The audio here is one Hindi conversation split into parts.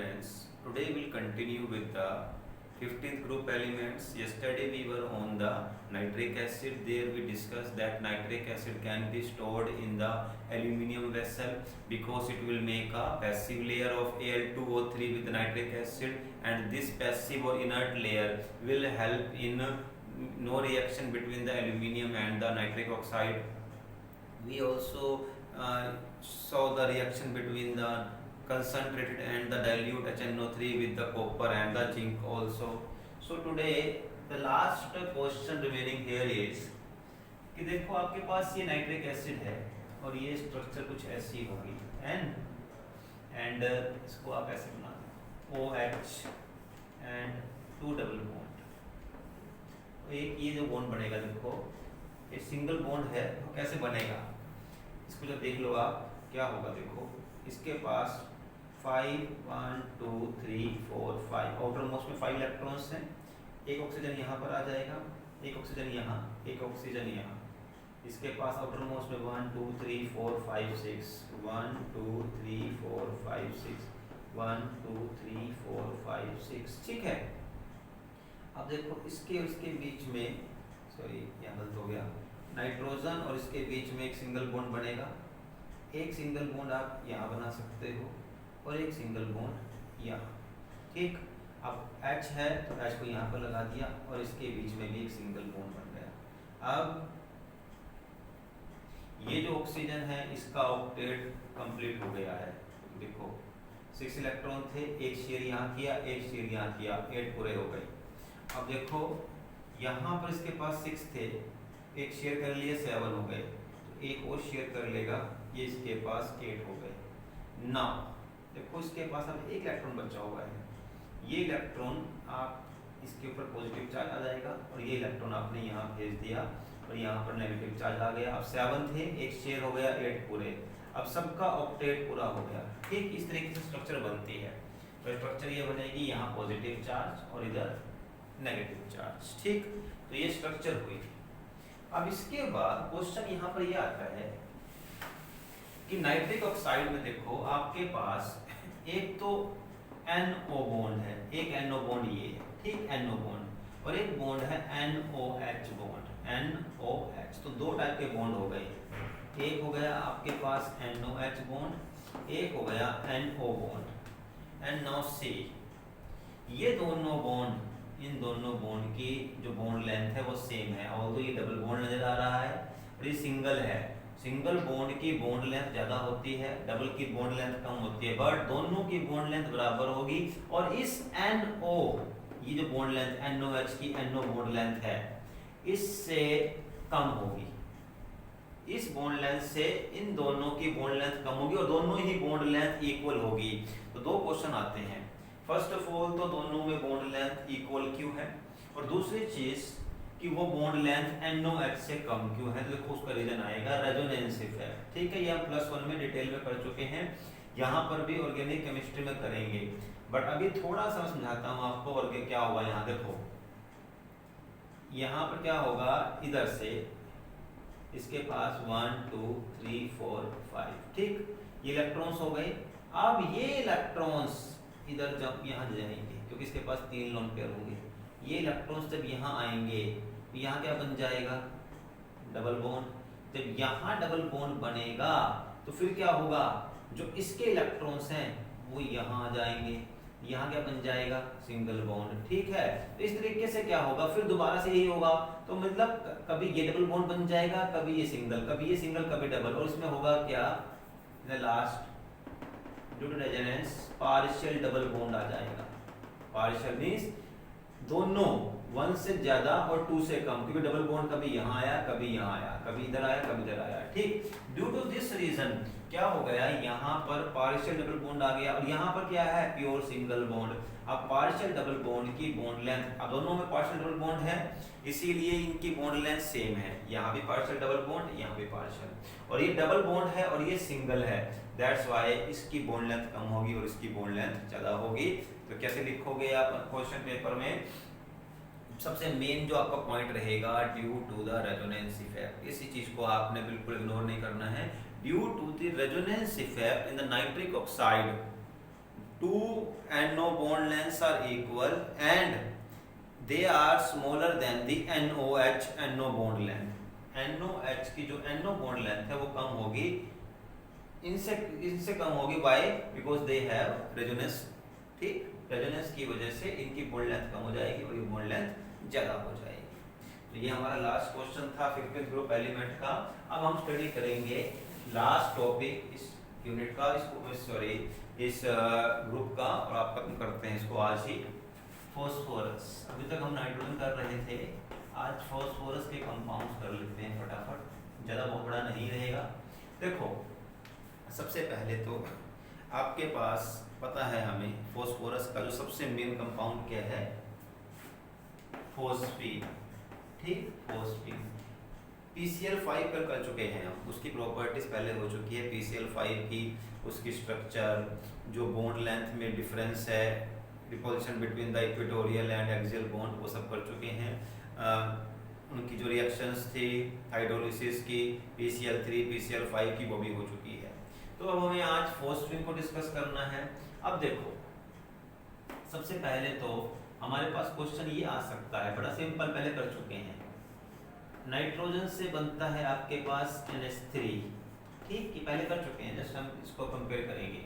students, today we'll continue with the 15th group elements. Yesterday we were on the nitric acid. There we discussed that nitric acid can be stored in the aluminium vessel because it will make a passive layer of Al2O3 with nitric acid, and this passive or inert layer will help in no reaction between the aluminium and the nitric oxide. We also saw the reaction between the concentrated and the dilute HNO3 with the copper and the zinc also. So today the last question remaining here is कि देखो आपके पास ये नाइट्रिक एसिड है और ये स्ट्रक्चर कुछ ऐसी होगी N एंड इसको आप ऐसे बना दो OH एंड 2 डबल बॉन्ड. एक ये जो बॉन्ड बनेगा देखो ये सिंगल बॉन्ड है तो कैसे बनेगा इसको जब देख लो आप क्या होगा. देखो इसके पास 5 1 2 3 4 5 आउटर मोस्ट में 5 इलेक्ट्रॉन्स हैं. एक ऑक्सीजन यहाँ पर आ जाएगा, एक ऑक्सीजन यहाँ, एक ऑक्सीजन यहाँ. इसके पास आउटर मोस्ट में 1 2 3 4 5 6 1 2 3 4 5 6 1 2 3 4 5 6. ठीक है. अब देखो इसके और इसके बीच में सॉरी यहाँ गलत हो गया. नाइट्रोजन और इसके बीच में एक सिंगल बॉन्ड बनेगा. एक सिंगल बॉन्ड आप यहाँ बना सकते हो और एक सिंगल बॉन्ड यहाँ. ठीक. अब H है तो H को यहाँ पर लगा दिया और इसके बीच में भी एक सिंगल बॉन्ड बन गया. अब ये जो ऑक्सीजन है इसका ऑक्टेट कंप्लीट हो गया है. देखो 6 इलेक्ट्रॉन थे, एक शेयर यहाँ किया, एक शेयर यहाँ किया, 8 पूरे हो गए. अब देखो यहाँ पर इसके पास 6 थे, एक शेयर कर लिए 7 हो गए, तो एक और शेयर कर लेगा, ये इसके पास 8 हो गए. नाउ देखो इसके पास अब एक इलेक्ट्रॉन बचा हुआ है. ये इलेक्ट्रॉन आप इसके ऊपर पॉजिटिव चार्ज आ जाएगा और ये इलेक्ट्रॉन आपने यहाँ भेज दिया और यहाँ पर नेगेटिव चार्ज आ गया. अब 7 थे, एक शेयर हो गया, 8 पूरे. अब सबका ऑक्टेट पूरा हो गया. ठीक. इस तरीके से स्ट्रक्चर बनती है. तो स्ट्रक्चर ये बनेगी, यहाँ पॉजिटिव चार्ज और इधर नेगेटिव चार्ज. ठीक. तो ये स्ट्रक्चर हुई. अब इसके बाद क्वेश्चन यहाँ पर ये आता है कि नाइट्रिक ऑक्साइड में देखो आपके पास एक तो NO बॉन्ड है, एक NO बॉन्ड ये है. ठीक. NO बॉन्ड और एक बॉन्ड है NOH बॉन्ड. NOH तो दो टाइप के बॉन्ड हो गए. एक हो गया आपके पास NOH बॉन्ड, एक हो गया NO bond. And now see ये दोनों बॉन्ड, इन दोनों बॉन्ड की जो बॉन्ड लेंथ है वो सेम है. और तो ये डबल बॉन्ड नजर आ रहा है और ये सिंगल है. सिंगल बॉन्ड की बॉन्ड लेंथ ज्यादा होती है, डबल की बॉन्ड लेंथ कम होती है, बट दोनों की बॉन्ड लेंथ बराबर होगी. और इस NO ये जो बॉन्ड लेंथ NOH की NO बॉन्ड लेंथ है इससे कम होगी. इस बॉन्ड लेंथ से इन दोनों की बॉन्ड लेंथ कम होगी और दोनों ही बॉन्ड लेंथ इक्वल होगी. तो दो क्वेश्चन आते हैं. फर्स्ट ऑफ ऑल तो दोनों में बॉन्ड लेंथ इक्वल क्यों है, और दूसरी चीज कि वो बॉन्ड लेंथ NOH से कम क्यों है. तो देखो उसका रीजन आएगा रेजोनेंस इफेक्ट. ठीक है. ये हम +1 में डिटेल में कर चुके हैं, यहाँ पर भी ऑर्गेनिक केमिस्ट्री में करेंगे, बट अभी थोड़ा सा समझाता हूँ आपको. और क्या होगा यहाँ देखो, यहाँ पर क्या होगा, इधर से इसके पास 1 2 3 4 5. ठीक. ये इलेक्ट्रॉन्स हो गए. अब ये इलेक्ट्रॉन्स इधर जब यहाँ जाएंगे क्योंकि इसके पास 3 लोन पेयर होंगे. ये इलेक्ट्रॉन्स जब यहाँ आएंगे तो यहाँ क्या बन जाएगा, डबल बॉन्ड. जब यहाँ डबल बॉन्ड बनेगा तो फिर क्या होगा, जो इसके इलेक्ट्रॉन्स हैं वो यहाँ आ जाएंगे, यहाँ क्या बन जाएगा, सिंगल बॉन्ड. ठीक है. तो इस तरीके से क्या होगा, फिर दोबारा से यही होगा. तो मतलब कभी ये डबल बॉन्ड बन जाएगा, कभी ये सिंगल, कभी ये सिंगल, कभी डबल. और इसमें होगा क्या, last due to resonance partial double bond आ जाएगा. पार्शियल मींस दोनों 1 से ज्यादा और 2 से कम, क्योंकि डबल बॉन्ड कभी यहाँ आया, कभी यहाँ आया, कभी इधर आया, कभी इधर आया. ठीक. ड्यू टू दिस रीजन क्या हो गया, यहाँ पर पार्शियल डबल बॉन्ड आ गया और यहाँ पर क्या है, प्योर सिंगल बॉन्ड. अब पार्शियल डबल बॉन्ड की बॉन्ड लेंथ, अब दोनों में पार्शियल डबल बॉन्ड है इसीलिए इनकी बॉन्ड लेंथ सेम है. यहाँ भी पार्शियल डबल बॉन्ड, यहाँ भी पार्शियल, और ये डबल बॉन्ड है और ये सिंगल है. दैट्स व्हाई इसकी बॉन्ड लेंथ कम होगी और इसकी बॉन्ड लेंथ ज्यादा होगी. तो कैसे लिखोगे आप क्वेश्चन पेपर में, सबसे मेन जो आपका पॉइंट रहेगा due to the resonance effect. इसी चीज को आपने बिल्कुल इग्नोर नहीं करना है. Due to the resonance effect in the nitric oxide two NO bond lengths are equal and they are smaller than the NOH NO bond length. NOH की जो NO bond length है वो कम होगी, इनसे कम होगी. Why? Because they have resonance. ठीक, रेजोनेंस की वजह से इनकी बॉन्ड लेंथ कम हो जाएगी और ये बॉन्ड लेंथ ज्यादा हो जाएगी. तो ये हमारा लास्ट क्वेश्चन था 5th ग्रुप एलिमेंट का. अब हम स्टडी करेंगे लास्ट टॉपिक इस यूनिट का, इस ग्रुप का, और आप खत्म करते हैं इसको आज ही. फॉस्फोरस. अभी तक हम नाइट्रोजन कर रहे थे, आज फॉस्फोरस के कंपाउंड्स कर लेते हैं फटाफट, ज़्यादा बहुत बड़ा नहीं रहेगा. देखो सबसे पहले तो आपके पास पता है हमें फॉस्फोरस का जो सबसे मेन कंपाउंड क्या है, फॉस्फीन. ठीक, फॉस्फीन. PCl5 कर चुके हैं हम, उसकी प्रॉपर्टीज पहले हो चुकी है PCl5 की, उसकी स्ट्रक्चर, जो बॉन्ड लेंथ में डिफरेंस है, repulsion between the equatorial and axial bond, वो सब कर चुके हैं. उनकी जो रिएक्शंस थी हाइड्रोलिसिस की, PCl3 PCl5 की, वो भी हो चुकी है. तो अब हमें आज फॉस्फीन को डिस्कस करना है. अब देखो सबसे पहले तो हमारे पास क्वेश्चन ये आ सकता है, बड़ा सिंपल, पहले कर चुके हैं. नाइट्रोजन से बनता है आपके पास NH3. ठीक, ये पहले कर चुके हैं, जस्ट हम इसको कंपेयर करेंगे.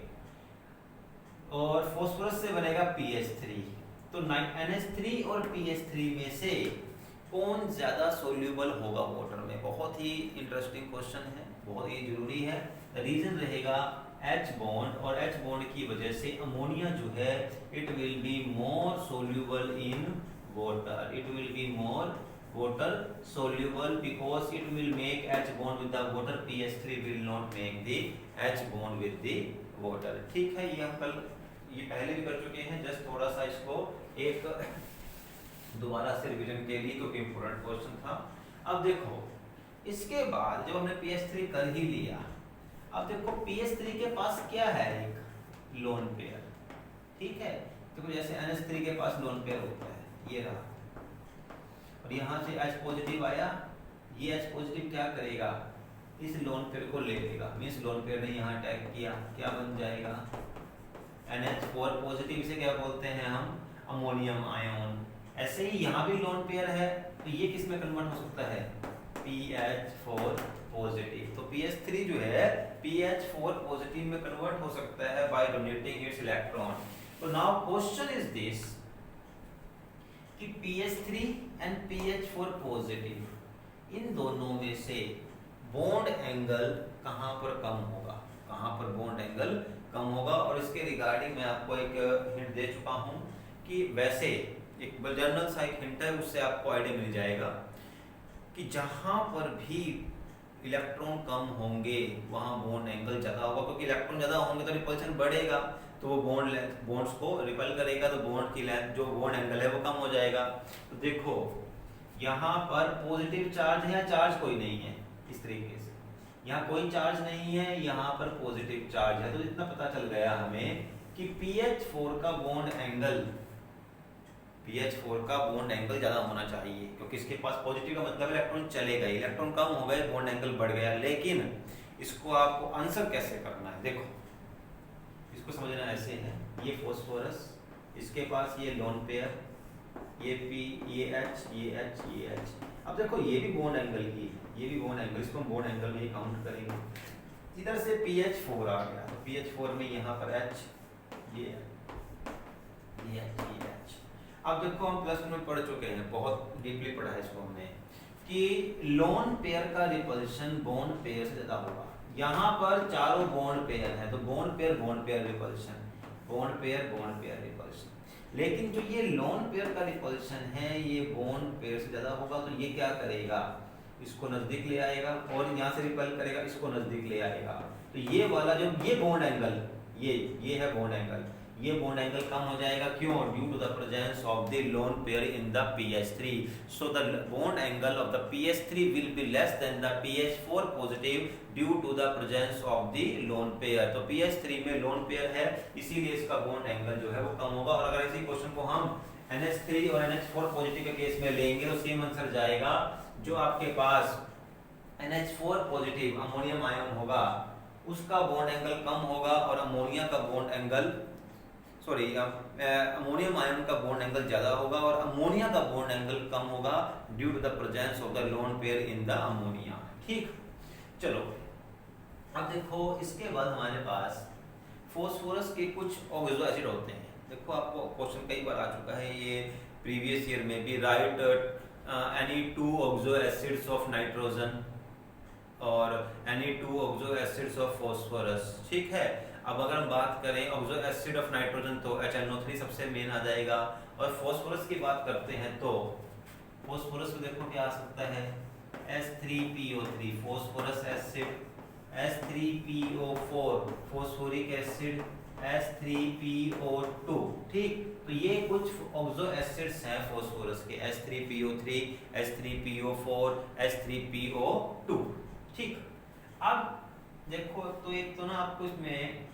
और फॉस्फोरस से बनेगा PH3. तो NH3 और PH3 में से कौन ज्यादा सोल्यूबल होगा वाटर में? बहुत ही इंटरेस्टिंग क्वेश्चन है, बहुत ही जरूरी है. रीजन रहेगा H बॉन्ड, और H बॉन्ड की वजह से अमोनिया जो है it will be more soluble in water. It will be more water soluble because it will make H bond with the water. PH3 will not make the H bond with the water. ठीक है, ये हम कल ये पहले भी कर चुके हैं, जस्ट थोड़ा सा इसको एक दोबारा से रिवीजन के लिए, क्योंकि इम्पोर्टेंट क्वेश्चन था. अब देखो इसके बाद जब हमने PH3 कर ही लिया, अब देखो PH3 के पास क्या है, एक लोन पेयर. ठीक है, तो जैसे NH3 के पास लोन पेयर होता है, ये रहा, और यहाँ से H पॉजिटिव आया, ये H पॉजिटिव क्या करेगा, इस लोन पेयर को ले लेगा. मींस लोन पेयर ने यहाँ अटैक किया, क्या बन जाएगा NH4 पॉजिटिव. इसे क्या बोलते हैं हम, अमोनियम आयन. ऐसे ही यहाँ भी लोन पेयर है, तो ये किस में कन्वर्ट हो सकता है, PH4 पॉजिटिव. तो PH3 जो है PH4 पॉजिटिव में कन्वर्ट हो सकता है बाय डोनेटिंग इट्स इलेक्ट्रॉन. तो नाउ क्वेश्चन इज दिस कि PH3 एंड PH4 पॉजिटिव, इन दोनों में से बॉन्ड एंगल कहां पर कम होगा, कहां पर बॉन्ड एंगल कम होगा. और इसके रिगार्डिंग मैं आपको एक हिंट दे चुका हूं कि वैसे एक जनरल सा एक हिंट है, उससे आपको आइडिया मिल जाएगा कि जहां पर भी इलेक्ट्रॉन कम होंगे वहां बॉन्ड एंगल ज्यादा होगा, क्योंकि इलेक्ट्रॉन ज्यादा होंगे तो रिपल्शन बढ़ेगा, तो वो बॉन्ड्स को रिपल करेगा, तो बॉन्ड की लेंथ, जो बॉन्ड एंगल है वो कम हो जाएगा. तो देखो यहाँ पर पॉजिटिव चार्ज है या चार्ज कोई नहीं है, इस तरीके से यहाँ कोई चार्ज नहीं है, यहाँ पर पॉजिटिव चार्ज है. तो इतना पता चल गया हमें कि PH4 का बॉन्ड एंगल ज्यादा होना चाहिए, क्योंकि इसके पास पॉजिटिव का मतलब इलेक्ट्रॉन चले गए, इलेक्ट्रॉन कम हो गए, बॉन्ड एंगल बढ़ गया. लेकिन इसको आपको आंसर कैसे करना है, देखो इसको समझना ऐसे है, ये फॉस्फोरस, इसके पास ये लोन पेयर, ये P, ये H, ये H, ये H. अब देखो ये भी बॉन्ड एंगल की, ये भी बॉन्ड एंगल, इसको हम बॉन्ड एंगल में ही काउंट करेंगे. इधर से PH4 आ गया, तो PH4 में यहाँ पर H, ये H, ये H. अब देखो हम प्लस में पढ़ चुके हैं, बहुत डीपली पढ़ा है इसको हमने, कि लोन पेयर का रिपल्शन बॉन्ड पेयर से ज्यादा होगा. यहाँ पर चारों बॉन्ड पेयर है, तो bond pair repulsion, bond pair repulsion. लेकिन जो ये लोन पेयर का रिपल्शन है ये बॉन्ड पेयर से ज्यादा होगा, तो ये क्या करेगा, इसको नजदीक ले आएगा, और यहाँ से रिपल करेगा, इसको नजदीक ले आएगा. तो ये वाला जो ये बॉन्ड एंगल, ये है बॉन्ड एंगल, ये बॉन्ड एंगल कम हो जाएगा. क्यों, due to the presence of the lone pair in the PH3. So the bond angle of the PH3 will be less than the PH4 positive due to the presence of the lone pair. तो PH3 में लोन पेयर है, इसीलिए इसका बॉन्ड एंगल जो है वो कम होगा. और अगर इसी क्वेश्चन को हम NH3 और NH4 पॉजिटिव के केस में लेंगे तो सेम आंसर जाएगा. जो आपके पास NH4 पॉजिटिव अमोनियम आयन होगा उसका बॉन्ड एंगल कम होगा, और अमोनिया का bond angle sorry ammonium ion का बॉन्ड एंगल ज्यादा होगा और अमोनिया का बॉन्ड एंगल कम होगा due to the presence of the lone pair in the ammonia. ठीक, चलो अब देखो इसके बाद हमारे पास फॉस्फोरस के कुछ ऑक्सो एसिड होते हैं। देखो आपको क्वेश्चन कई बार आ चुका है ये प्रीवियस ईयर में भी, right any two oxo acids of nitrogen और any two oxo acids of phosphorus. ठीक है, अब अगर हम बात करें ऑक्सो एसिड ऑफ नाइट्रोजन तो HNO3 सबसे मेन आ जाएगा, और फॉस्फोरस की बात करते हैं तो फॉस्फोरस को देखो क्या आ सकता है H3PO3 phosphorous acid, H3PO4 phosphoric acid, H3PO2। ठीक, तो ये कुछ ऑक्सो एसिड्स हैं फॉस्फोरस के, H3PO3, H3PO4, H3PO2। ठीक, अब देखो तो एक तो ना आपको इसमें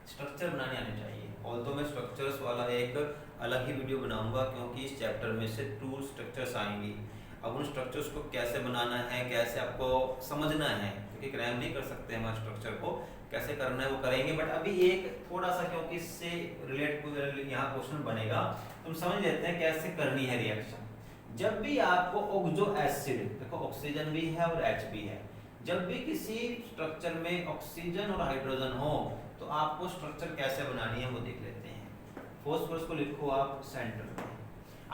स्ट्रक्चर बनाने आने चाहिए, ऑल्दो मैं स्ट्रक्चर्स वाला एक अलग ही वीडियो बनाऊंगा क्योंकि इस चैप्टर में से 2 स्ट्रक्चर्स आएंगी। अब उन स्ट्रक्चर्स को कैसे बनाना है, कैसे आपको समझना है, क्योंकि क्रैम नहीं कर सकते हम स्ट्रक्चर को, कैसे करना है वो करेंगे। बट अभी एक थोड़ा सा क्योंकि इससे रिलेट यहाँ क्वेश्चन बनेगा तो हम समझ लेते हैं कैसे करनी है रिएक्शन। जब भी आपको ऑक्सो एसिड, देखो ऑक्सीजन भी है और H भी है, जब भी किसी स्ट्रक्चर में ऑक्सीजन और हाइड्रोजन हो तो आपको स्ट्रक्चर कैसे बनानी है वो देख लेते हैं। फॉस्फोरस को लिखो आप सेंटर में।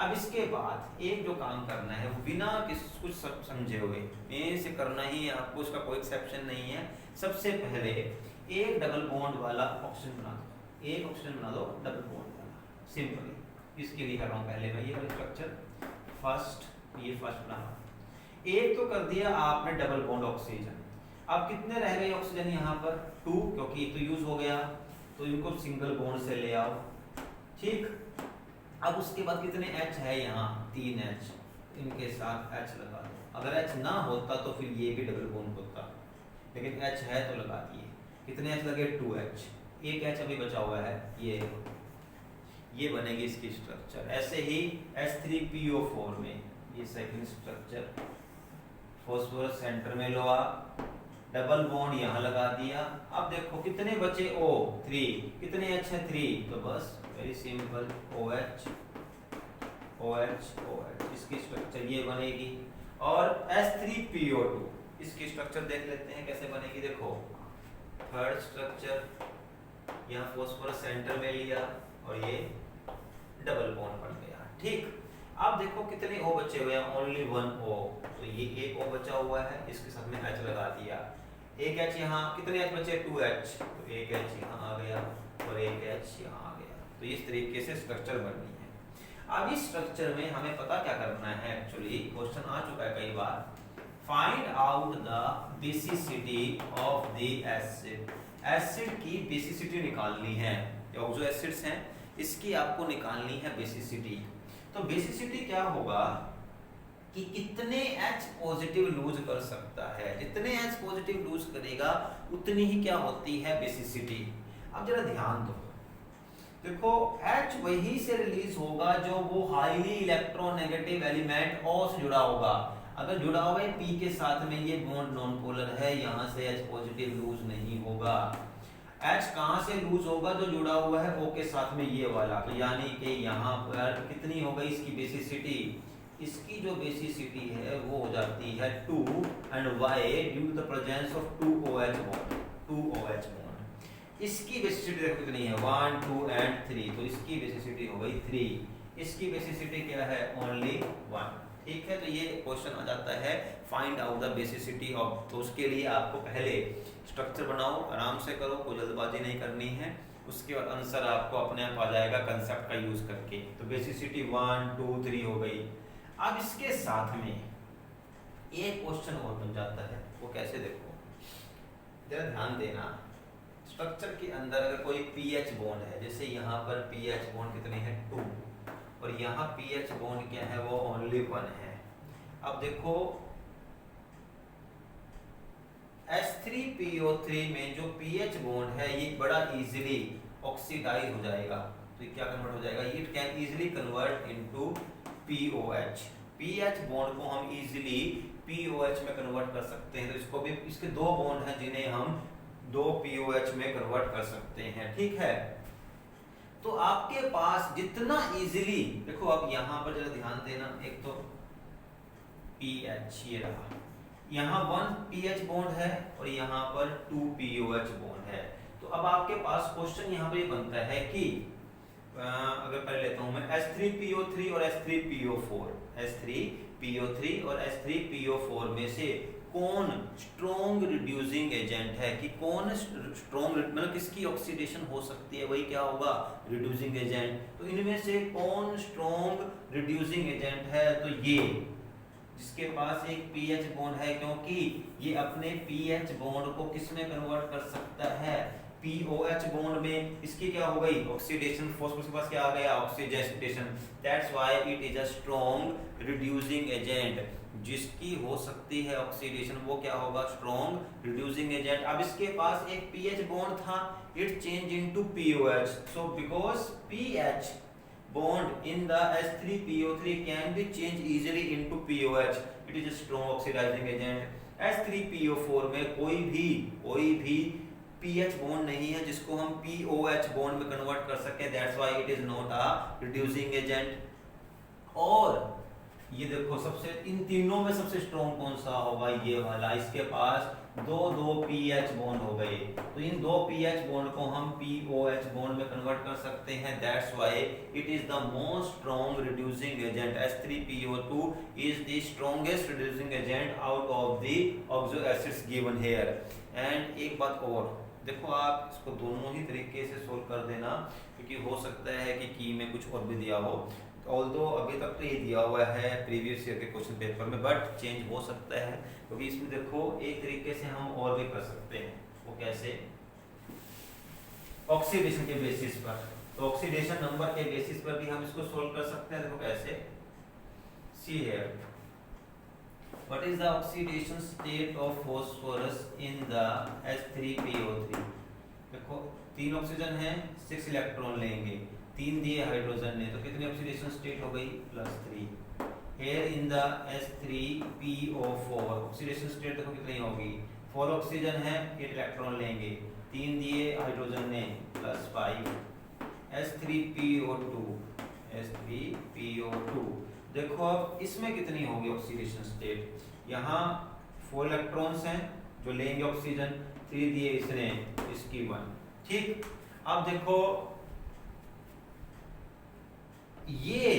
अब इसके बाद एक जो काम करना है वो बिना कुछ समझे हुए मेन से करना ही है आपको, उसका कोई एक्सेप्शन नहीं है। सबसे पहले एक डबल बॉन्ड वाला ऑक्सीजन बना दो, एक ऑक्सीजन बना दो डबल बॉन्ड वाला, सिंपली। इसके लिए कर रहा हूँ पहले मैं ये वाला स्ट्रक्चर, ये फर्स्ट बना, एक तो कर दिया आपने डबल बॉन्ड ऑक्सीजन। अब कितने रह गए ऑक्सीजन यहाँ पर 2, क्योंकि तो यूज हो गया तो इनको सिंगल बॉन्ड से ले आओ। ठीक, अब उसके बाद कितने H है यहाँ 3 H, इनके साथ H लगा दो। अगर H ना होता तो फिर ये भी डबल बॉन्ड होता, लेकिन H है तो लगा दिए। कितने H लगे 2H, एक H अभी बचा हुआ है, ये बनेगी इसकी स्ट्रक्चर। ऐसे ही H3PO4 में ये सेकंड स्ट्रक्चर, फॉस्फोरस सेंटर में लो आप, डबल बॉन्ड यहाँ लगा दिया। अब देखो कितने बचे O3, कितने H है 3, तो बस very simple OH OH OH, इसकी स्ट्रक्चर ये बनेगी। और H3PO2 इसकी स्ट्रक्चर देख लेते हैं कैसे बनेगी। देखो थर्ड स्ट्रक्चर, यहाँ फॉस्फोरस सेंटर में लिया और ये डबल बॉन्ड बन गया। ठीक, अब देखो कितने O बचे हुए हैं, ओनली 1 O, तो ये एक O बचा हुआ है, इसके साथ में H लगा दिया। एक H यहाँ, कितने H बचे 2H, तो एक H यहाँ आ गया और एक H यहाँ आ गया। तो इस तरीके से स्ट्रक्चर बननी है। अब इस स्ट्रक्चर में हमें पता क्या करना है, एक्चुअली क्वेश्चन आ चुका है कई बार, find out the basicity of the acid. Acid की बेसिसिटी निकालनी है, ऑक्सो एसिड्स हैं इसकी आपको निकालनी है बेसिसिटी। तो बेसिसिटी क्या होगा कि कितने H पॉजिटिव लूज कर सकता है, जितने H पॉजिटिव लूज करेगा उतनी ही क्या होती है बेसिसिटी। अब जरा ध्यान दो, देखो H वही से रिलीज होगा जो वो हाईली इलेक्ट्रोनेगेटिव एलिमेंट O से जुड़ा होगा। अगर जुड़ा हुआ है P के साथ में, ये बॉन्ड नॉन पोलर है, यहाँ से H पॉजिटिव लूज नहीं होगा। H कहाँ से लूज होगा, जो जुड़ा हुआ है O के साथ में ये वाला, तो यानी कि यहाँ पर कितनी हो गई इसकी बेसिसिटी, इसकी जो बेसिसिटी है वो हो जाती है 2 and Y due to the presence of 2OH bond, 2OH bond. इसकी बेसिसिटी देखो कितनी है 1 2 and 3, तो इसकी बेसिसिटी हो गई 3, इसकी बेसिसिटी क्या है ओनली 1। ठीक है, तो ये क्वेश्चन आ जाता है find out the basicity of. तो उसके लिए आपको पहले स्ट्रक्चर बनाओ, आराम से करो, कोई जल्दबाजी नहीं करनी है, उसके बाद आंसर आपको अपने आप आ जाएगा कंसेप्ट का यूज करके। तो बेसिसिटी 1 2 3 हो गई। अब इसके साथ में एक क्वेश्चन और बन जाता है, वो कैसे देखो जरा ध्यान देना। स्ट्रक्चर के अंदर अगर कोई पीएच बॉन्ड है, जैसे यहाँ पर पीएच बॉन्ड कितने हैं 2 और यहाँ पीएच बॉन्ड क्या है वो ओनली 1 है। अब देखो H3PO3 में जो पीएच बॉन्ड है ये बड़ा इजीली ऑक्सीडाइज हो जाएगा, तो ये क्या कन्वर्ट हो जाएगा, it can easily convert into POH। PH bond को हम इजीली POH में कन्वर्ट कर सकते हैं, तो इसको भी, इसके 2 बॉन्ड हैं जिन्हें हम 2 POH में कन्वर्ट कर सकते हैं। ठीक है, तो आपके पास जितना इजीली, देखो अब यहाँ पर जरा ध्यान देना, एक तो पीएच ये रहा, यहाँ 1 पीएच बॉन्ड है और यहाँ पर 2 पीओएच बॉन्ड है। तो अब आपके पास क्वेश्चन यहाँ पर ये बनता है कि अगर पढ़ लेता हूं मैं H3PO3 और H3PO4, H3PO3 और H3PO4 में से कौन स्ट्रॉन्ग रिड्यूसिंग एजेंट है, कि कौन स्ट्रॉन्ग मतलब किसकी ऑक्सीडेशन हो सकती है, वही क्या होगा, रिड्यूसिंग एजेंट। तो इनमें से कौन स्ट्रॉन्ग रिड्यूसिंग एजेंट है, तो ये जिसके पास एक पीएच बॉन्ड है, क्योंकि ये अपने पीएच बॉन्ड को किस में कन्वर्ट कर सकता है, पीओएच बॉन्ड में। इसकी क्या हो गई, ऑक्सीडेशन, फॉस्फोरस के पास क्या आ गया, oxidation. That's why it is a strong reducing agent. जिसकी हो सकती है ऑक्सीडेशन वो क्या होगा, स्ट्रॉन्ग रिड्यूसिंग एजेंट। अब इसके पास एक पीएच बॉन्ड था, it change into pOH, so because pH bond in the H3PO3 can be changed easily into POH, it is a strong oxidizing agent। H3PO4 में कोई भी pH bond नहीं है जिसको हम POH bond में कन्वर्ट कर सके, that's why it is not a reducing agent। और ये देखो सबसे, इन तीनों में सबसे स्ट्रॉन्ग कौन सा होगा, ये वाला। इसके पास दो पीएच बॉन्ड हो गए, तो इन 2 पीएच बॉन्ड को हम पीओएच बॉन्ड में कन्वर्ट कर सकते हैं। That's why it is the most strong reducing agent. H3PO2 is the strongest reducing agent out of the oxo acids given here. And एक बात और, देखो आप इसको दोनों ही तरीके से सोल्व कर देना, क्योंकि हो सकता है कि की में कुछ और भी दिया हो, ऑल्दो अभी तक तो ये दिया हुआ है प्रीवियस ईयर के क्वेश्चन पेपर में, बट चेंज हो सकता है, क्योंकि इसमें देखो एक तरीके से हम और भी कर सकते हैं। वो कैसे, ऑक्सीडेशन के बेसिस पर, तो ऑक्सीडेशन नंबर के बेसिस पर भी हम इसको सोल्व कर सकते हैं। देखो कैसे, see here, what is the oxidation state of phosphorus in the H3PO3। देखो 3 ऑक्सीजन है, 6 इलेक्ट्रॉन लेंगे, 3 दिए हाइड्रोजन ने, तो कितनी ऑक्सीडेशन स्टेट हो गई, +3। Here in the H3PO4 oxidation state देखो कितनी होगी, 4 ऑक्सीजन है, 8 इलेक्ट्रॉन लेंगे, 3 दिए हाइड्रोजन ने, +5। H3PO2 देखो अब इसमें कितनी होगी ऑक्सीडेशन स्टेट, यहाँ 4 इलेक्ट्रॉन्स हैं जो लेंगे ऑक्सीजन, 3 दिए इसने, इसकी 1। ठीक, अब देखो ये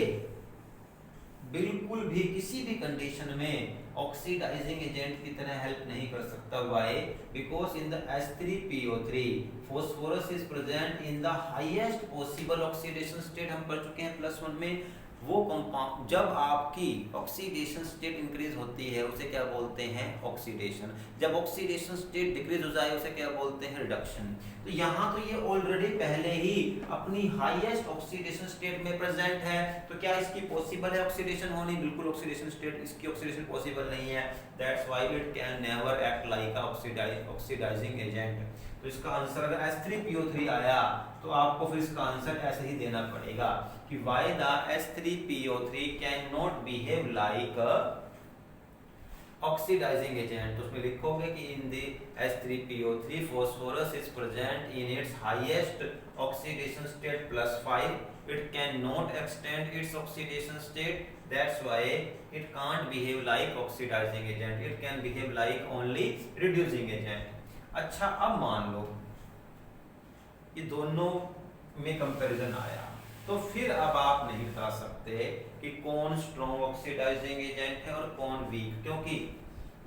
बिल्कुल भी किसी भी कंडीशन में ऑक्सीडाइजिंग एजेंट की तरह हेल्प नहीं कर सकता। Why, because in the H3PO3 phosphorus is present in the highest possible oxidation state, हम कर चुके हैं +1 में। वो कंपाउंड जब आपकी ऑक्सीडेशन स्टेट इंक्रीज होती है उसे क्या बोलते हैं, ऑक्सीडेशन। जब ऑक्सीडेशन स्टेट डिक्रीज हो जाए उसे क्या बोलते हैं, रिडक्शन। तो यहाँ तो ये ऑलरेडी पहले ही अपनी हाईएस्ट ऑक्सीडेशन स्टेट में प्रेजेंट है, तो क्या इसकी पॉसिबल है ऑक्सीडेशन होनी, बिल्कुल ऑक्सीडेशन स्टेट इसकी ऑक्सीडेशन पॉसिबल नहीं है। That's why it can never act like a oxidising agent. तो इसका आंसर अगर H3PO3 आया तो आपको फिर इसका आंसर ऐसे ही देना पड़ेगा कि why the H3PO3 cannot behave like a oxidizing agent। तो उसमें लिखोगे कि in the H3PO3 phosphorus is present in its highest oxidation state +5, it cannot extend its oxidation state, that's why it can't behave like oxidizing agent, it can behave like only reducing agent। अच्छा, अब मान लो ये दोनों में कंपैरिजन आया, तो फिर अब आप नहीं बता सकते कि कौन स्ट्रॉन्ग ऑक्सीडाइजिंग एजेंट है और कौन वीक, क्योंकि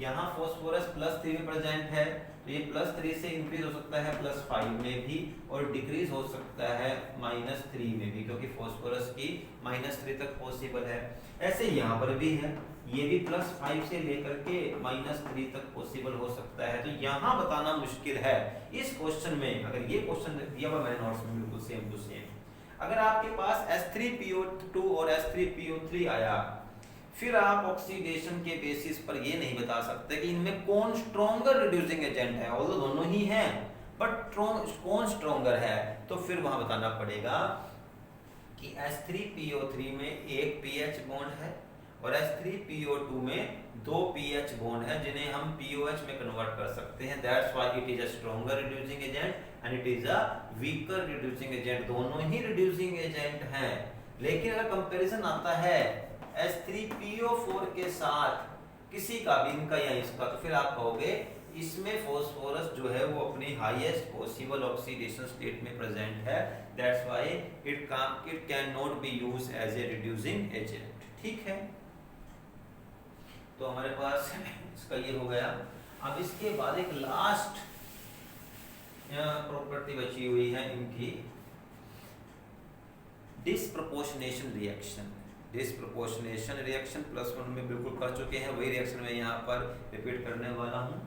यहाँ फास्फोरस +3 में प्रेजेंट है, तो ये +3 से इंक्रीज हो सकता है +5 में भी, और डिक्रीज हो सकता है -3 में भी, क्योंकि फास्फोरस की -3 तक पॉसिबल है। ऐसे यहाँ पर भी है, ये भी +5 से लेकर के -3 तक पॉसिबल हो सकता है। तो यहाँ बताना मुश्किल है इस क्वेश्चन में। अगर ये क्वेश्चन दिया हुआ मैंने नोट्स में बिल्कुल सेम टू सेम, अगर आपके पास H3PO2 और H3PO3 आया, फिर आप ऑक्सीडेशन के बेसिस पर ये नहीं बता सकते कि इनमें कौन स्ट्रॉन्गर रिड्यूसिंग एजेंट है, और दोनों ही हैं, बट कौन स्ट्रॉन्गर है, तो फिर वहां बताना पड़ेगा कि H3PO3 में एक पीएच बॉन्ड है और H3PO2 में 2 पीएच बॉन्ड है, जिन्हें हम POH में कन्वर्ट कर सकते हैं। That's why it is a stronger reducing agent and it is a weaker reducing agent, दोनों ही रिड्यूसिंग एजेंट हैं। लेकिन अगर कंपैरिजन आता है H3PO4 के साथ किसी का भी, इनका या इसका, तो फिर आप कहोगे इसमें फास्फोरस जो है वो अपनी हाईएस्ट पॉसिबल ऑक्सीडेशन स्टेट में प्रेजेंट है, that's why it can not be used as a reducing agent. ठीक है, तो हमारे पास इसका ये हो गया। अब इसके बाद एक लास्ट प्रॉपर्टी बची हुई है इनकी, डिस्प्रपोर्शनेशन रिएक्शन। डिस्प्रपोर्शनेशन रिएक्शन +1 में बिल्कुल कर चुके हैं, वही रिएक्शन मैं यहाँ पर रिपीट करने वाला हूँ।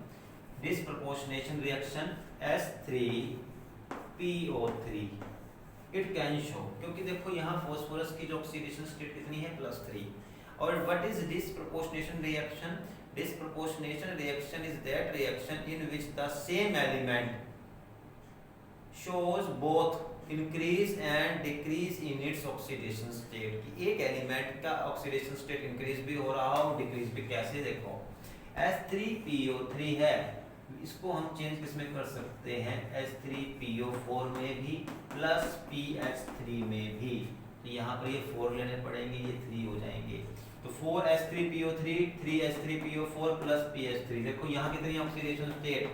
Disproportionation reaction H3PO3 it can show, क्योंकि देखो यहाँ फास्फोरस की जो ऑक्सीडेशन स्टेट कितनी है +3। और what is disproportionation reaction? Disproportionation reaction is that reaction in which the same element shows both increase and decrease in its oxidation state, कि एक एलिमेंट का ऑक्सीडेशन स्टेट इंक्रीज भी हो रहा हो, डिक्रीज भी। कैसे? देखो H3PO3 है, इसको हम चेंज किसमें कर सकते हैं, H3PO4 में भी प्लस PH3 में भी। तो यहाँ पर ये 4 लेने पड़ेंगे, ये 3 हो जाएंगे। तो 4H3PO3, 3H3PO4 प्लस PH3। देखो यहाँ कितनी ऑक्सीडेशन स्टेट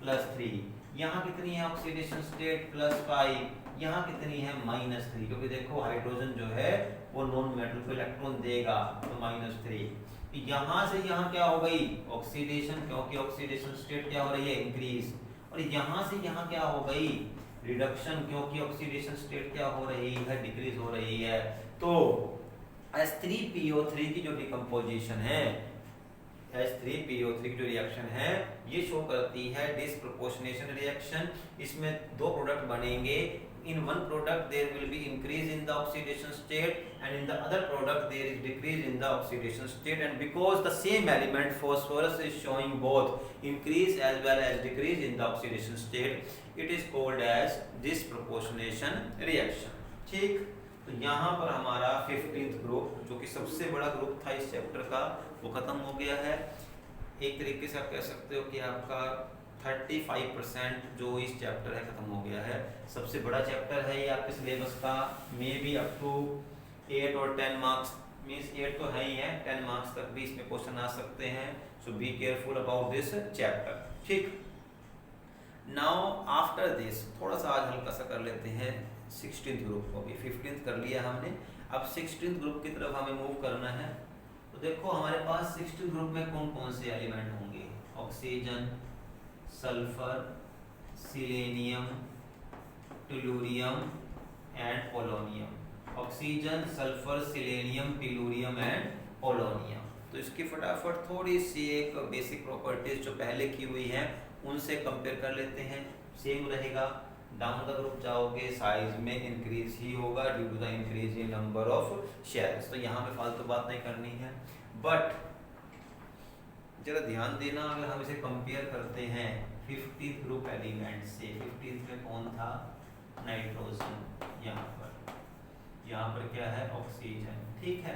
+3, यहाँ कितनी है ऑक्सीडेशन स्टेट +5, यहाँ कितनी है -3, क्योंकि देखो हाइड्रोजन जो है वो नॉन मेटल को इलेक्ट्रॉन देगा, तो -3। यहाँ से यहाँ क्या हो गई ऑक्सीडेशन, क्योंकि ऑक्सीडेशन स्टेट क्या हो रही है इंक्रीज। और यहाँ से यहाँ क्या हो गई रिडक्शन, क्योंकि ऑक्सीडेशन स्टेट क्या हो रही है डिक्रीज हो रही है। तो H3PO3 की जो डिकम्पोजिशन है, H3PO3 की जो रिएक्शन है ये शो करती है डिस्प्रपोर्शनेशन रिएक्शन। इसमें दो प्रोडक्ट बनेंगे, in one product there will be increase in the oxidation state and in the other product there is decrease in the oxidation state, and because the same element phosphorus is showing both increase as well as decrease in the oxidation state, it is called as disproportionation reaction। ठीक, तो यहाँ पर हमारा 15th ग्रुप जो कि सबसे बड़ा ग्रुप था इस चैप्टर का वो खत्म हो गया है। एक तरीके से आप कह सकते हो कि आपका 35% जो इस चैप्टर है खत्म हो गया है। सबसे बड़ा चैप्टर है ये आपके सिलेबस का, मे बी अप टू 8 और 10 मार्क्स, मींस 8 तो है ही है, 10 मार्क्स तक भी इसमें क्वेश्चन आ सकते हैं। So be careful about this chapter. ठीक, नाउ आफ्टर दिस थोड़ा सा आज हल्का सा कर लेते हैं 16th ग्रुप को भी। 15th कर लिया हमने, अब 16th ग्रुप की तरफ हमें मूव करना है। तो देखो हमारे पास 16th ग्रुप में कौन कौन से एलिमेंट होंगे, oxygen, sulphur, selenium, tellurium and polonium. Oxygen, sulphur, selenium, tellurium and polonium. तो इसकी फटाफट थोड़ी सी एक बेसिक प्रॉपर्टीज जो पहले की हुई हैं उनसे कंपेयर कर लेते हैं। सेम रहेगा, डाउन द ग्रुप जाओगे साइज में इंक्रीज ही होगा due to the increase in number of shells. तो यहाँ पे फालतू बात नहीं करनी है, बट जरा ध्यान देना, अगर हम इसे कंपेयर करते हैं 15th ग्रुप एलिमेंट से। 15th में कौन था, नाइट्रोजन, यहाँ पर क्या है ऑक्सीजन। ठीक है,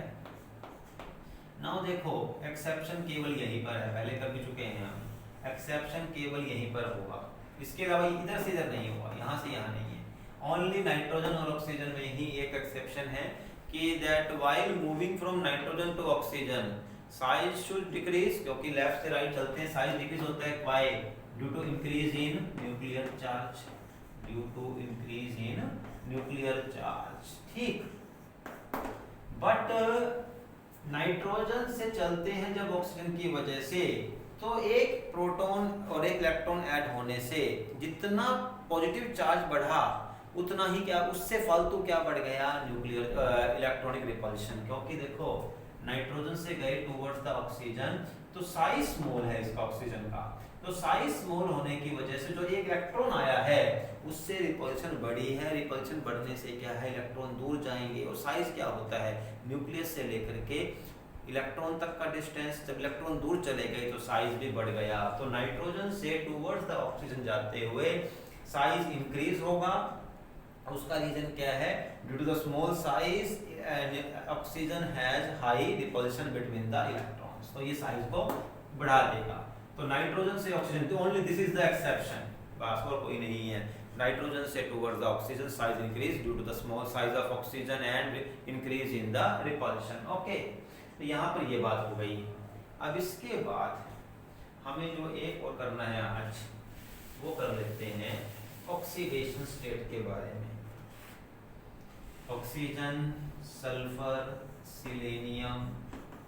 नाउ देखो एक्सेप्शन केवल यहीं पर है, पहले कर भी चुके हैं हम, एक्सेप्शन केवल यहीं पर होगा, इसके अलावा इधर से इधर नहीं होगा, यहाँ से यहाँ नहीं है। ओनली नाइट्रोजन और ऑक्सीजन में ही एक एक्सेप्शन है कि that while moving from nitrogen to oxygen size should decrease, क्योंकि लेफ्ट से राइट चलते हैं साइज डिक्रीज होता है, why due to increase in nuclear charge, due to increase in nuclear charge. ठीक, बट नाइट्रोजन से चलते हैं जब ऑक्सीजन की वजह से, तो एक प्रोटॉन और एक इलेक्ट्रॉन ऐड होने से जितना पॉजिटिव चार्ज बढ़ा उतना ही क्या उससे फालतू क्या बढ़ गया, न्यूक्लियर इलेक्ट्रॉनिक रिपल्शन। क्योंकि देखो नाइट्रोजन से गए टुवर्ड्स द ऑक्सीजन, तो साइज स्मॉल है इसका ऑक्सीजन का, तो साइज स्मॉल होने की वजह से जो एक इलेक्ट्रॉन आया है उससे रिपल्शन बढ़ी है। रिपल्शन बढ़ने से क्या है, इलेक्ट्रॉन दूर जाएंगे, और साइज क्या होता है, न्यूक्लियस से लेकर के इलेक्ट्रॉन तक का डिस्टेंस, जब इलेक्ट्रॉन दूर चले गए तो साइज भी बढ़ गया। तो नाइट्रोजन से टुवर्ड्स द ऑक्सीजन जाते हुए साइज इंक्रीज होगा। उसका रीजन क्या है, due to the small size oxygen has high repulsion between the electrons, तो ये साइज को बढ़ा देगा। तो नाइट्रोजन से ऑक्सीजन, तो only this is the exception, बस और कोई नहीं है। नाइट्रोजन से towards the oxygen size increase due to the small size of oxygen and increase in the repulsion. Okay, तो यहाँ पर ये बात हो गई। अब इसके बाद हमें जो एक और करना है आज, वो कर लेते हैं ऑक्सीडेशन स्टेट के बारे में। Oxygen, sulphur, selenium,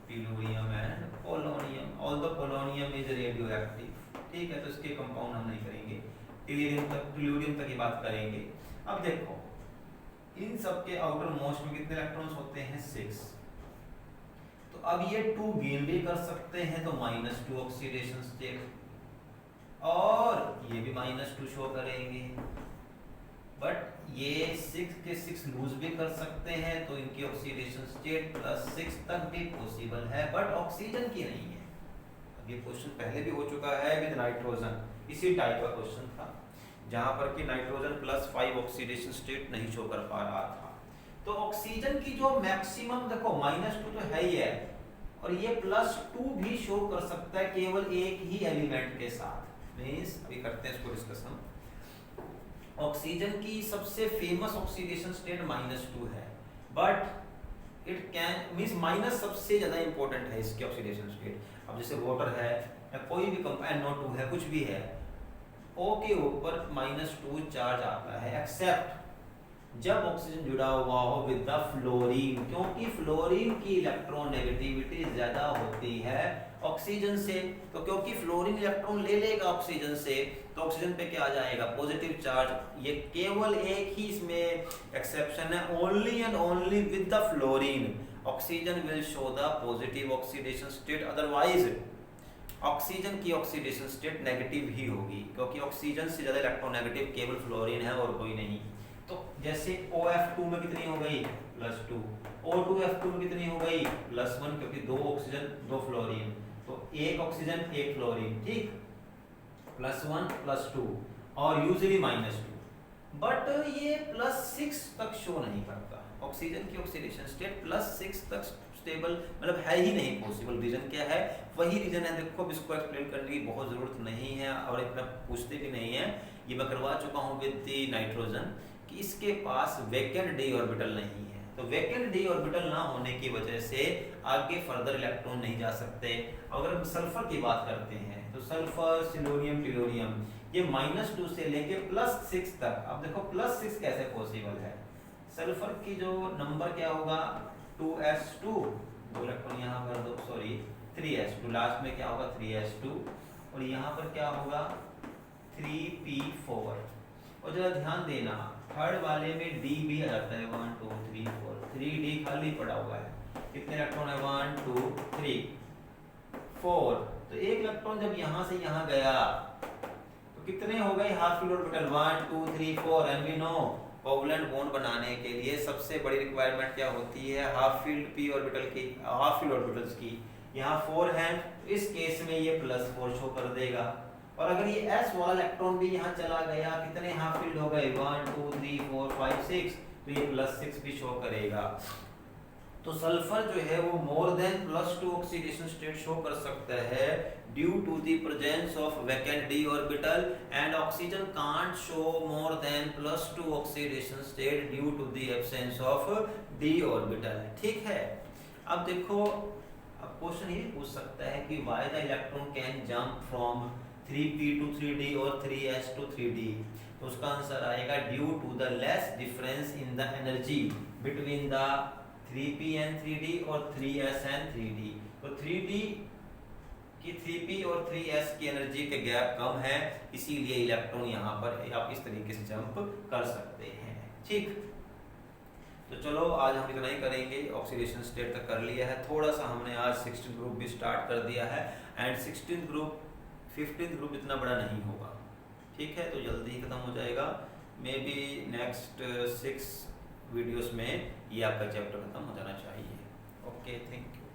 tellurium and polonium. Although polonium is radio active, ठीक है, तो इसके कंपाउंड हम नहीं करेंगे, टेलुरियम तक की बात करेंगे। अब देखो इन सब के आउटर मोस्ट में कितने इलेक्ट्रॉन्स होते हैं? 6। तो अब ये 2 गेन भी कर सकते हैं, तो -2 ऑक्सीडेशन स्टेट, और ये भी -2 शो करेंगे। बट ये 6 के 6 लूज भी कर सकते हैं, तो इनकी ऑक्सीडेशन स्टेट +6 तक भी पॉसिबल है, बट ऑक्सीजन की नहीं है। अब ये क्वेश्चन पहले भी हो चुका है विद नाइट्रोजन, इसी टाइप का क्वेश्चन था, जहां पर कि नाइट्रोजन +5 ऑक्सीडेशन स्टेट नहीं शो कर पा रहा था। तो ऑक्सीजन की जो मैक्सिमम देखो -2 तो है ही है, और ये +2 भी शो कर सकता है केवल एक ही एलिमेंट के साथ। मींस अभी करते हैं इसको डिस्कशन। ऑक्सीजन की सबसे फेमस ऑक्सीडेशन स्टेट -2 है, but it can means minus सबसे ज्यादा इंपॉर्टेंट है इसकी ऑक्सीडेशन स्टेट। अब जैसे वाटर है या कोई भी कंपाउंड, NO2 है, कुछ भी है, O के ऊपर -2 चार्ज आता है, एक्सेप्ट जब ऑक्सीजन जुड़ा हुआ हो विद द फ्लोरीन, क्योंकि फ्लोरीन की इलेक्ट्रॉन नेगेटिविटी ज्यादा होती है ऑक्सीजन से। तो क्योंकि फ्लोरीन इलेक्ट्रॉन ले लेगा ऑक्सीजन से, तो ऑक्सीजन पे क्या आ जाएगा? Positive charge. ये केवल एक ही इसमें एक्सेप्शन है, only and only with the fluorine oxygen will show the positive oxidation state, otherwise oxygen की ऑक्सीडेशन स्टेट नेगेटिव ही होगी, क्योंकि ऑक्सीजन से ज्यादा इलेक्ट्रोनेगेटिव केवल फ्लोरीन है और कोई नहीं। तो जैसे OF2 में कितनी हो गई? +2। O2F2 में कितनी हो गई? +1, क्योंकि 2 ऑक्सीजन 2 फ्लोरीन, तो 1 ऑक्सीजन 1 फ्लोरीन, ठीक, +1 +2, और यूजुअली -2। बट ये +6 तक शो नहीं करता। ऑक्सीजन की ऑक्सीडेशन स्टेट +6 तक स्टेबल मतलब है ही नहीं पॉसिबल। रीजन क्या है? वही रीजन है, देखो इसको एक्सप्लेन करने की बहुत जरूरत नहीं है, और इतना पूछते भी नहीं है, ये मैं करवा चुका हूँ विद द नाइट्रोजन, कि इसके पास वैकेंट डी ऑर्बिटल नहीं है। तो वैकेंट डी ऑर्बिटल ना होने की वजह से आगे फर्दर इलेक्ट्रॉन नहीं जा सकते। अगर हम सल्फर की बात करते हैं, तो सल्फर, सिलोनियम, टेलुरियम, ये -2 से लेके +6 तक। अब देखो +6 कैसे पॉसिबल है? सल्फर की जो नंबर क्या होगा? 2s2, 2 इलेक्ट्रॉन यहाँ कर दो, सॉरी 3s2, लास्ट में क्या होगा? 3s2, और यहाँ पर क्या होगा? 3p4। और जरा ध्यान देना, थर्ड वाले में डी भी आ जाता है, 1 2 3 4, 3d खाली पड़ा हुआ है। कितने इलेक्ट्रॉन है? 1 2 3 4। तो एक इलेक्ट्रॉन जब यहाँ से यहाँ गया तो कितने हो गए? Half filled orbital 1 2 3 4। And we know covalent bond बनाने के लिए सबसे बड़ी रिक्वायरमेंट क्या होती है? हाफ फील्ड p ऑर्बिटल की, हाफ फील्ड ऑर्बिटल्स की। यहाँ 4 हैं, तो इस केस में ये +4 शो कर देगा। और अगर ये s वाला इलेक्ट्रॉन भी यहाँ चला गया, कितने हाफ फील्ड हो गए? 1 2 3 4 5 6, तो ये +6 भी शो करेगा। तो सल्फर जो है वो more than +2 oxidation state show कर सकता है due to the presence of vacant d orbital, and oxygen can't show more than +2 oxidation state due to the absence of d orbital. ठीक है, अब देखो, अब क्वेश्चन ये पूछ सकता है कि why the electron can jump from 3p to 3d और 3s to 3d। तो उसका आंसर आएगा due to the less difference in the energy between the 3p and 3d और 3s and 3d। तो 3d की 3p और 3s की एनर्जी के गैप कम है, इसीलिए इलेक्ट्रॉन यहाँ पर आप इस तरीके से जंप कर सकते हैं। ठीक, तो चलो आज हम इतना ही करेंगे, ऑक्सीडेशन स्टेट तक कर लिया है। थोड़ा सा हमने आज 16th ग्रुप भी स्टार्ट कर दिया है, and 16th group 15th group इतना बड़ा नहीं होगा। ठीक है, तो जल्दी ही खत्म हो जाएगा, मे बी नेक्स्ट 6 वीडियोस में ये आपका चैप्टर खत्म हो जाना चाहिए। Okay, thank you.